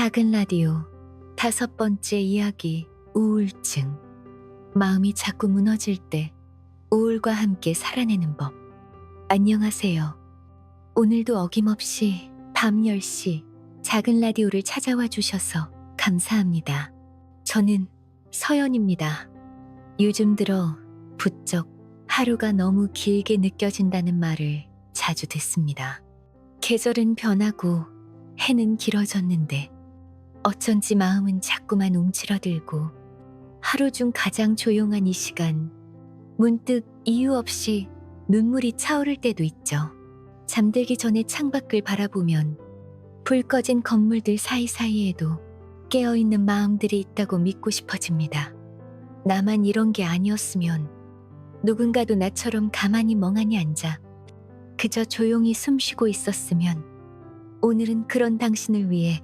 작은 라디오 5번째 이야기. 우울증. 마음이 자꾸 무너질 때 우울과 함께 살아내는 법. 안녕하세요. 오늘도 어김없이 밤 10시 작은 라디오를 찾아와 주셔서 감사합니다. 저는 서연입니다. 요즘 들어 부쩍 하루가 너무 길게 느껴진다는 말을 자주 듣습니다. 계절은 변하고 해는 길어졌는데 어쩐지 마음은 자꾸만 움츠러들고 하루 중 가장 조용한 이 시간, 문득 이유 없이 눈물이 차오를 때도 있죠. 잠들기 전에 창밖을 바라보면 불 꺼진 건물들 사이사이에도 깨어있는 마음들이 있다고 믿고 싶어집니다. 나만 이런 게 아니었으면 누군가도 나처럼 가만히 멍하니 앉아 그저 조용히 숨쉬고 있었으면. 오늘은 그런 당신을 위해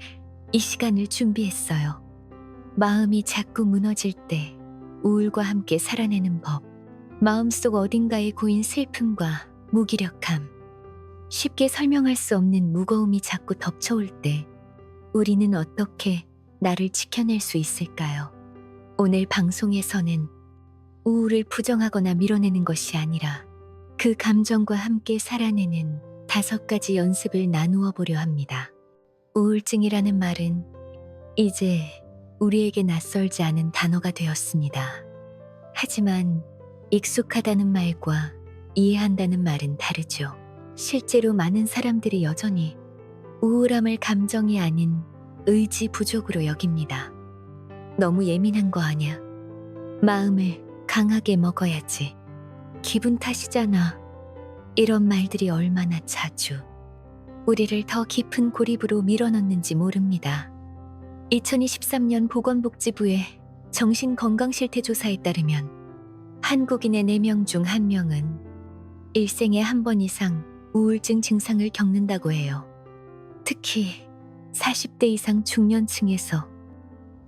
이 시간을 준비했어요. 마음이 자꾸 무너질 때 우울과 함께 살아내는 법. 마음속 어딘가에 고인 슬픔과 무기력함, 쉽게 설명할 수 없는 무거움이 자꾸 덮쳐올 때 우리는 어떻게 나를 지켜낼 수 있을까요? 오늘 방송에서는 우울을 부정하거나 밀어내는 것이 아니라 그 감정과 함께 살아내는 5가지 연습을 나누어 보려 합니다. 우울증이라는 말은 이제 우리에게 낯설지 않은 단어가 되었습니다. 하지만 익숙하다는 말과 이해한다는 말은 다르죠. 실제로 많은 사람들이 여전히 우울함을 감정이 아닌 의지 부족으로 여깁니다. 너무 예민한 거 아냐? 마음을 강하게 먹어야지. 기분 탓이잖아. 이런 말들이 얼마나 자주 우리를 더 깊은 고립으로 밀어넣는지 모릅니다. 2023년 보건복지부의 정신건강실태조사에 따르면 한국인의 4명 중 1명은 일생에 한 번 이상 우울증 증상을 겪는다고 해요. 특히 40대 이상 중년층에서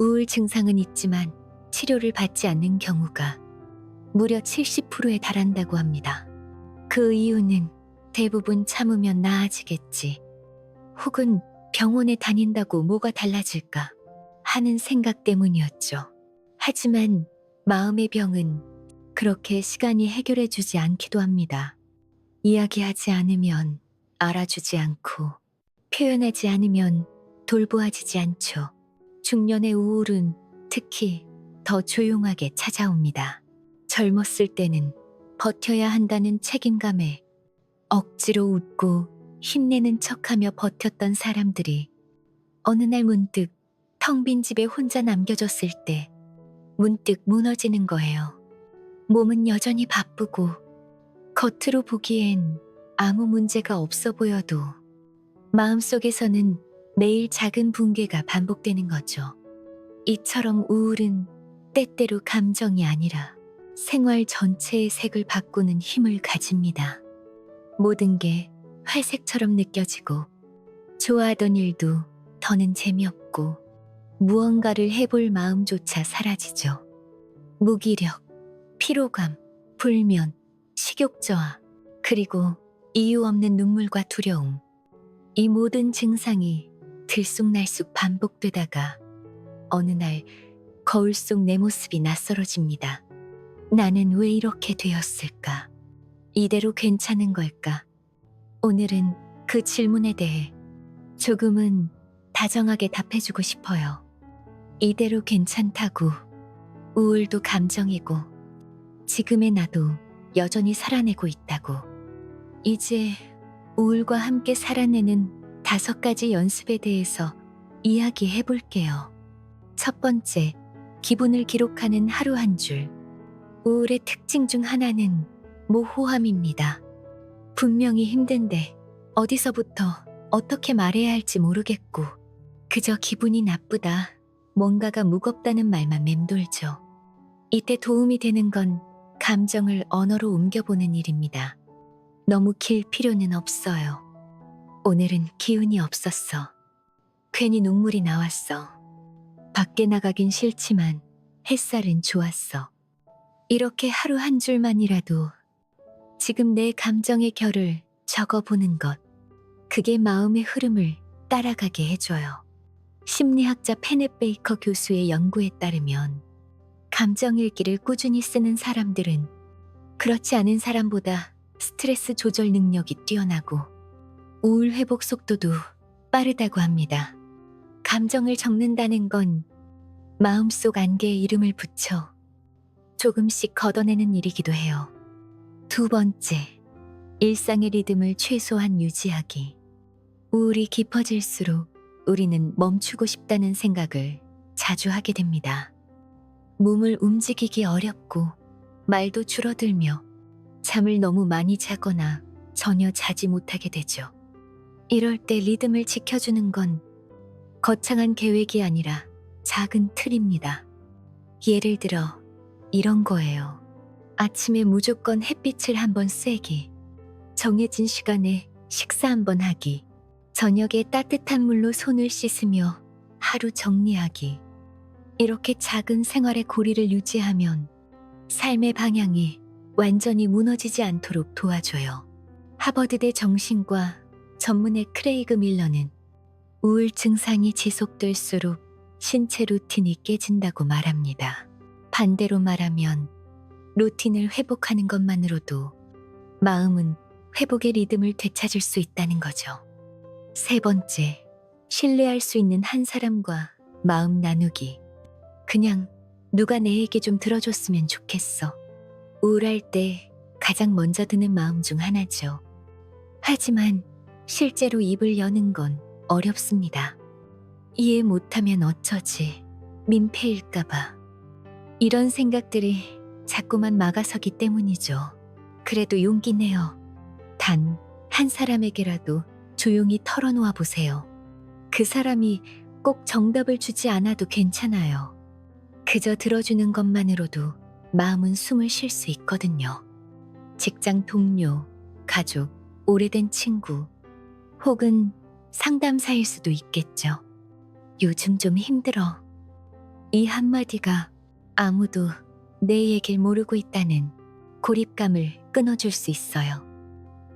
우울 증상은 있지만 치료를 받지 않는 경우가 무려 70%에 달한다고 합니다. 그 이유는 대부분 참으면 나아지겠지, 혹은 병원에 다닌다고 뭐가 달라질까 하는 생각 때문이었죠. 하지만 마음의 병은 그렇게 시간이 해결해주지 않기도 합니다. 이야기하지 않으면 알아주지 않고 표현하지 않으면 돌보아지지 않죠. 중년의 우울은 특히 더 조용하게 찾아옵니다. 젊었을 때는 버텨야 한다는 책임감에 억지로 웃고 힘내는 척하며 버텼던 사람들이 어느 날 문득 텅 빈 집에 혼자 남겨졌을 때 문득 무너지는 거예요. 몸은 여전히 바쁘고 겉으로 보기엔 아무 문제가 없어 보여도 마음속에서는 매일 작은 붕괴가 반복되는 거죠. 이처럼 우울은 때때로 감정이 아니라 생활 전체의 색을 바꾸는 힘을 가집니다. 모든 게 회색처럼 느껴지고 좋아하던 일도 더는 재미없고 무언가를 해볼 마음조차 사라지죠. 무기력, 피로감, 불면, 식욕저하, 그리고 이유 없는 눈물과 두려움. 이 모든 증상이 들쑥날쑥 반복되다가 어느 날 거울 속 내 모습이 낯설어집니다. 나는 왜 이렇게 되었을까? 이대로 괜찮은 걸까? 오늘은 그 질문에 대해 조금은 다정하게 답해주고 싶어요. 이대로 괜찮다고. 우울도 감정이고 지금의 나도 여전히 살아내고 있다고. 이제 우울과 함께 살아내는 5가지 연습에 대해서 이야기해 볼게요. 첫 번째, 기분을 기록하는 하루 한 줄. 우울의 특징 중 하나는 모호함입니다. 분명히 힘든데 어디서부터 어떻게 말해야 할지 모르겠고 그저 기분이 나쁘다, 뭔가가 무겁다는 말만 맴돌죠. 이때 도움이 되는 건 감정을 언어로 옮겨보는 일입니다. 너무 길 필요는 없어요. 오늘은 기운이 없었어. 괜히 눈물이 나왔어. 밖에 나가긴 싫지만 햇살은 좋았어. 이렇게 하루 한 줄만이라도 지금 내 감정의 결을 적어보는 것, 그게 마음의 흐름을 따라가게 해줘요. 심리학자 페넷 베이커 교수의 연구에 따르면 감정일기를 꾸준히 쓰는 사람들은 그렇지 않은 사람보다 스트레스 조절 능력이 뛰어나고 우울 회복 속도도 빠르다고 합니다. 감정을 적는다는 건 마음속 안개에 이름을 붙여 조금씩 걷어내는 일이기도 해요. 두 번째, 일상의 리듬을 최소한 유지하기. 우울이 깊어질수록 우리는 멈추고 싶다는 생각을 자주 하게 됩니다. 몸을 움직이기 어렵고 말도 줄어들며 잠을 너무 많이 자거나 전혀 자지 못하게 되죠. 이럴 때 리듬을 지켜주는 건 거창한 계획이 아니라 작은 틀입니다. 예를 들어 이런 거예요. 아침에 무조건 햇빛을 한번 쐬기, 정해진 시간에 식사 한번 하기, 저녁에 따뜻한 물로 손을 씻으며 하루 정리하기. 이렇게 작은 생활의 고리를 유지하면 삶의 방향이 완전히 무너지지 않도록 도와줘요. 하버드대 정신과 전문의 크레이그 밀러는 우울 증상이 지속될수록 신체 루틴이 깨진다고 말합니다. 반대로 말하면 루틴을 회복하는 것만으로도 마음은 회복의 리듬을 되찾을 수 있다는 거죠. 세 번째, 신뢰할 수 있는 한 사람과 마음 나누기. 그냥 누가 내 얘기 좀 들어줬으면 좋겠어. 우울할 때 가장 먼저 드는 마음 중 하나죠. 하지만 실제로 입을 여는 건 어렵습니다. 이해 못하면 어쩌지, 민폐일까봐. 이런 생각들이 자꾸만 막아서기 때문이죠. 그래도 용기 내어 단 한 사람에게라도 조용히 털어놓아 보세요. 그 사람이 꼭 정답을 주지 않아도 괜찮아요. 그저 들어주는 것만으로도 마음은 숨을 쉴 수 있거든요. 직장 동료, 가족, 오래된 친구, 혹은 상담사일 수도 있겠죠. 요즘 좀 힘들어. 이 한마디가 아무도 내 얘길 모르고 있다는 고립감을 끊어줄 수 있어요.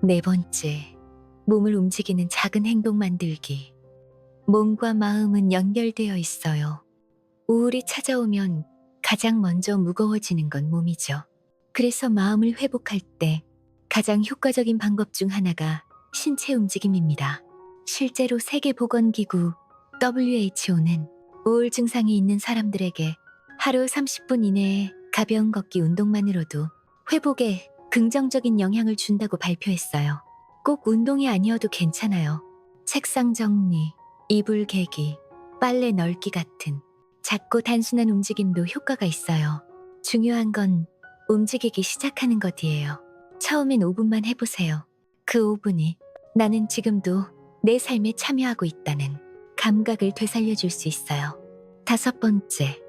네 번째, 몸을 움직이는 작은 행동 만들기. 몸과 마음은 연결되어 있어요. 우울이 찾아오면 가장 먼저 무거워지는 건 몸이죠. 그래서 마음을 회복할 때 가장 효과적인 방법 중 하나가 신체 움직임입니다. 실제로 세계보건기구 WHO는 우울 증상이 있는 사람들에게 하루 30분 이내에 가벼운 걷기 운동만으로도 회복에 긍정적인 영향을 준다고 발표했어요. 꼭 운동이 아니어도 괜찮아요. 책상 정리, 이불 개기, 빨래 널기 같은 작고 단순한 움직임도 효과가 있어요. 중요한 건 움직이기 시작하는 것이에요. 처음엔 5분만 해보세요. 그 5분이 나는 지금도 내 삶에 참여하고 있다는 감각을 되살려줄 수 있어요. 다섯 번째,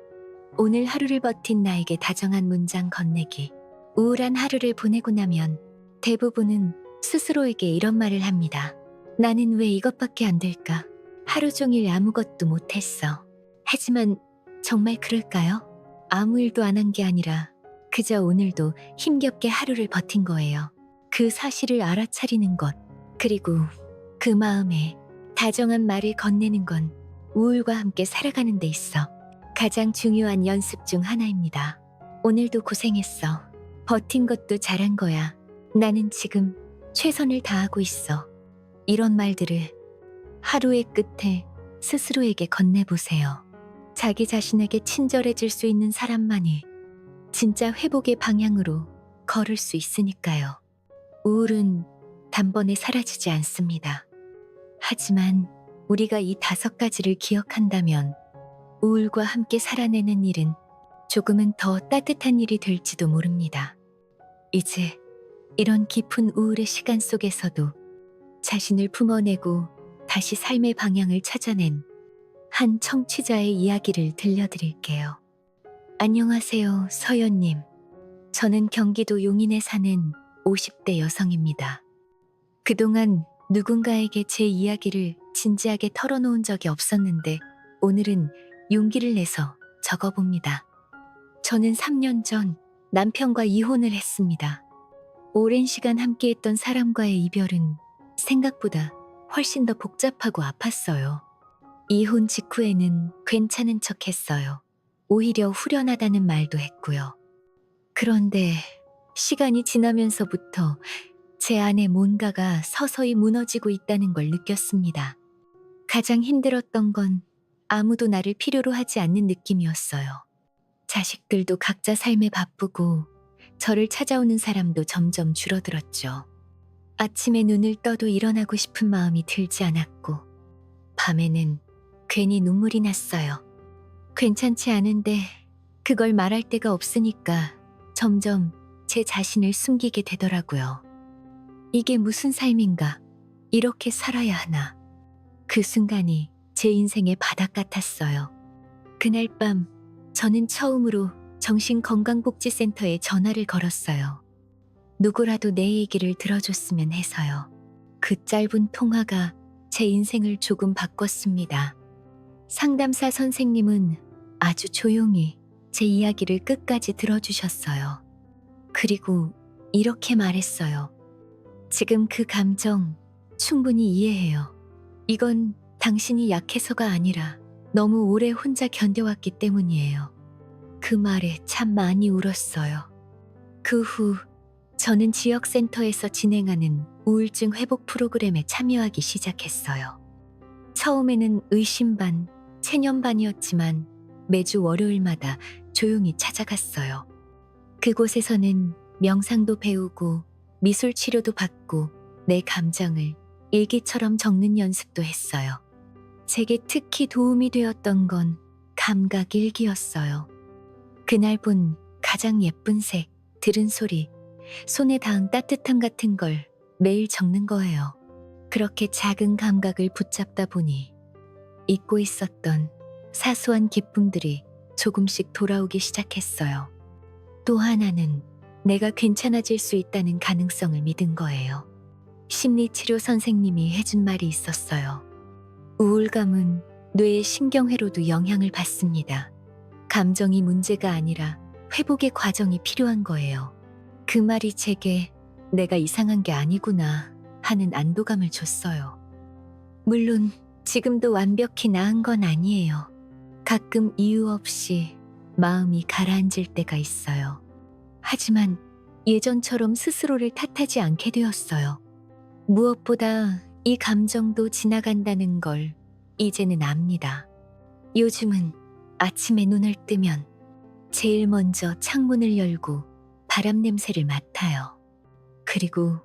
오늘 하루를 버틴 나에게 다정한 문장 건네기. 우울한 하루를 보내고 나면 대부분은 스스로에게 이런 말을 합니다. 나는 왜 이것밖에 안 될까? 하루 종일 아무것도 못했어. 하지만 정말 그럴까요? 아무 일도 안 한 게 아니라 그저 오늘도 힘겹게 하루를 버틴 거예요. 그 사실을 알아차리는 것, 그리고 그 마음에 다정한 말을 건네는 건 우울과 함께 살아가는 데 있어 가장 중요한 연습 중 하나입니다. 오늘도 고생했어. 버틴 것도 잘한 거야. 나는 지금 최선을 다하고 있어. 이런 말들을 하루의 끝에 스스로에게 건네보세요. 자기 자신에게 친절해질 수 있는 사람만이 진짜 회복의 방향으로 걸을 수 있으니까요. 우울은 단번에 사라지지 않습니다. 하지만 우리가 이 5가지를 기억한다면 우울과 함께 살아내는 일은 조금은 더 따뜻한 일이 될지도 모릅니다. 이제 이런 깊은 우울의 시간 속에서도 자신을 품어내고 다시 삶의 방향을 찾아낸 한 청취자의 이야기를 들려드릴게요. 안녕하세요, 서연님. 저는 경기도 용인에 사는 50대 여성입니다. 그동안 누군가에게 제 이야기를 진지하게 털어놓은 적이 없었는데 오늘은 용기를 내서 적어봅니다. 저는 3년 전 남편과 이혼을 했습니다. 오랜 시간 함께했던 사람과의 이별은 생각보다 훨씬 더 복잡하고 아팠어요. 이혼 직후에는 괜찮은 척 했어요. 오히려 후련하다는 말도 했고요. 그런데 시간이 지나면서부터 제 안에 뭔가가 서서히 무너지고 있다는 걸 느꼈습니다. 가장 힘들었던 건 아무도 나를 필요로 하지 않는 느낌이었어요. 자식들도 각자 삶에 바쁘고 저를 찾아오는 사람도 점점 줄어들었죠. 아침에 눈을 떠도 일어나고 싶은 마음이 들지 않았고 밤에는 괜히 눈물이 났어요. 괜찮지 않은데 그걸 말할 데가 없으니까 점점 제 자신을 숨기게 되더라고요. 이게 무슨 삶인가? 이렇게 살아야 하나? 그 순간이 제 인생의 바닥 같았어요. 그날 밤 저는 처음으로 정신건강복지센터에 전화를 걸었어요. 누구라도 내 얘기를 들어줬으면 해서요. 그 짧은 통화가 제 인생을 조금 바꿨습니다. 상담사 선생님은 아주 조용히 제 이야기를 끝까지 들어주셨어요. 그리고 이렇게 말했어요. 지금 그 감정 충분히 이해해요. 이건 당신이 약해서가 아니라 너무 오래 혼자 견뎌왔기 때문이에요. 그 말에 참 많이 울었어요. 그 후 저는 지역센터에서 진행하는 우울증 회복 프로그램에 참여하기 시작했어요. 처음에는 의심 반, 체념 반이었지만 매주 월요일마다 조용히 찾아갔어요. 그곳에서는 명상도 배우고 미술 치료도 받고 내 감정을 일기처럼 적는 연습도 했어요. 제게 특히 도움이 되었던 건 감각 일기였어요. 그날 본 가장 예쁜 색, 들은 소리, 손에 닿은 따뜻함 같은 걸 매일 적는 거예요. 그렇게 작은 감각을 붙잡다 보니 잊고 있었던 사소한 기쁨들이 조금씩 돌아오기 시작했어요. 또 하나는 내가 괜찮아질 수 있다는 가능성을 믿은 거예요. 심리치료 선생님이 해준 말이 있었어요. 우울감은 뇌의 신경회로도 영향을 받습니다. 감정이 문제가 아니라 회복의 과정이 필요한 거예요. 그 말이 제게 내가 이상한 게 아니구나 하는 안도감을 줬어요. 물론 지금도 완벽히 나은 건 아니에요. 가끔 이유 없이 마음이 가라앉을 때가 있어요. 하지만 예전처럼 스스로를 탓하지 않게 되었어요. 무엇보다 이 감정도 지나간다는 걸 이제는 압니다. 요즘은 아침에 눈을 뜨면 제일 먼저 창문을 열고 바람 냄새를 맡아요. 그리고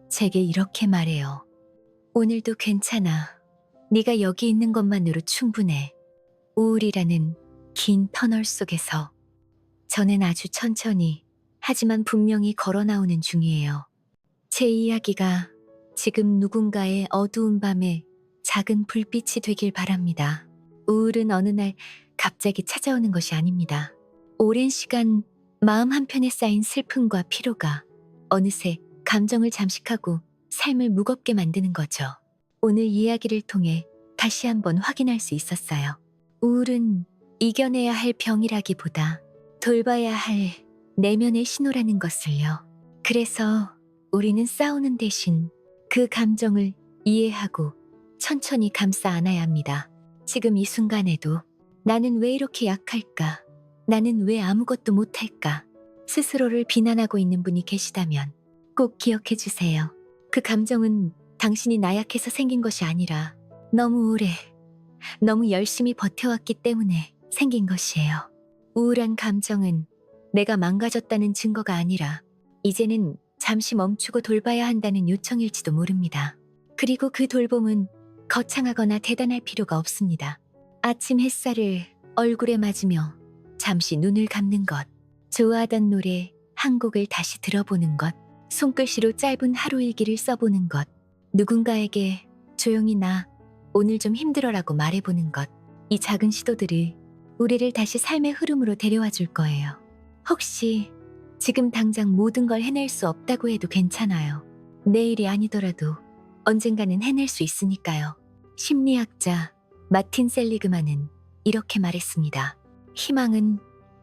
제게 이렇게 말해요. 오늘도 괜찮아. 네가 여기 있는 것만으로 충분해. 우울이라는 긴 터널 속에서 저는 아주 천천히 하지만 분명히 걸어 나오는 중이에요. 제 이야기가 지금 누군가의 어두운 밤에 작은 불빛이 되길 바랍니다. 우울은 어느 날 갑자기 찾아오는 것이 아닙니다. 오랜 시간 마음 한편에 쌓인 슬픔과 피로가 어느새 감정을 잠식하고 삶을 무겁게 만드는 거죠. 오늘 이야기를 통해 다시 한번 확인할 수 있었어요. 우울은 이겨내야 할 병이라기보다 돌봐야 할 내면의 신호라는 것을요. 그래서 우리는 싸우는 대신 그 감정을 이해하고 천천히 감싸 안아야 합니다. 지금 이 순간에도 나는 왜 이렇게 약할까? 나는 왜 아무것도 못할까? 스스로를 비난하고 있는 분이 계시다면 꼭 기억해 주세요. 그 감정은 당신이 나약해서 생긴 것이 아니라 너무 오래, 너무 열심히 버텨왔기 때문에 생긴 것이에요. 우울한 감정은 내가 망가졌다는 증거가 아니라 이제는 잠시 멈추고 돌봐야 한다는 요청일지도 모릅니다. 그리고 그 돌봄은 거창하거나 대단할 필요가 없습니다. 아침 햇살을 얼굴에 맞으며 잠시 눈을 감는 것, 좋아하던 노래 한 곡을 다시 들어보는 것, 손글씨로 짧은 하루 일기를 써보는 것, 누군가에게 조용히 나 오늘 좀 힘들어라고 말해보는 것, 이 작은 시도들이 우리를 다시 삶의 흐름으로 데려와 줄 거예요. 혹시 지금 당장 모든 걸 해낼 수 없다고 해도 괜찮아요. 내일이 아니더라도 언젠가는 해낼 수 있으니까요. 심리학자 마틴 셀리그만은 이렇게 말했습니다. 희망은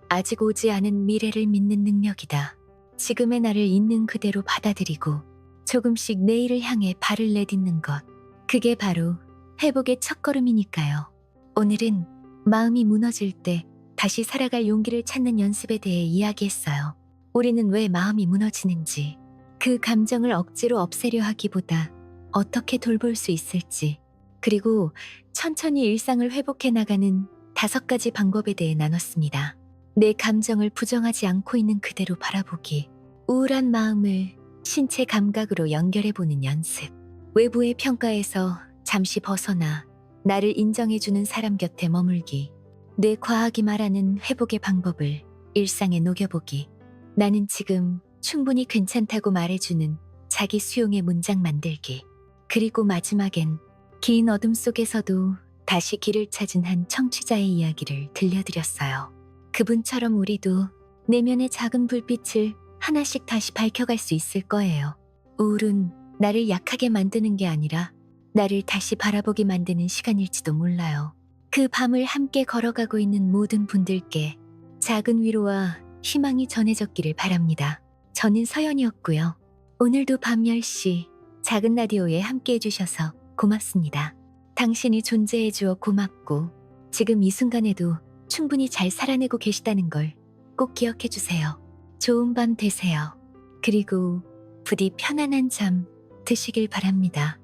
아직 오지 않은 미래를 믿는 능력이다. 지금의 나를 있는 그대로 받아들이고 조금씩 내일을 향해 발을 내딛는 것. 그게 바로 회복의 첫걸음이니까요. 오늘은 마음이 무너질 때 다시 살아갈 용기를 찾는 연습에 대해 이야기했어요. 우리는 왜 마음이 무너지는지, 그 감정을 억지로 없애려 하기보다 어떻게 돌볼 수 있을지, 그리고 천천히 일상을 회복해 나가는 5가지 방법에 대해 나눴습니다. 내 감정을 부정하지 않고 있는 그대로 바라보기, 우울한 마음을 신체 감각으로 연결해보는 연습, 외부의 평가에서 잠시 벗어나 나를 인정해주는 사람 곁에 머물기, 뇌 과학이 말하는 회복의 방법을 일상에 녹여보기, 나는 지금 충분히 괜찮다고 말해주는 자기 수용의 문장 만들기, 그리고 마지막엔 긴 어둠 속에서도 다시 길을 찾은 한 청취자의 이야기를 들려드렸어요. 그분처럼 우리도 내면의 작은 불빛을 하나씩 다시 밝혀갈 수 있을 거예요. 우울은 나를 약하게 만드는 게 아니라 나를 다시 바라보게 만드는 시간일지도 몰라요. 그 밤을 함께 걸어가고 있는 모든 분들께 작은 위로와 희망이 전해졌기를 바랍니다. 저는 서연이었고요. 오늘도 밤 10시 작은 라디오에 함께 해주셔서 고맙습니다. 당신이 존재해 주어 고맙고 지금 이 순간에도 충분히 잘 살아내고 계시다는 걸 꼭 기억해 주세요. 좋은 밤 되세요. 그리고 부디 편안한 잠 드시길 바랍니다.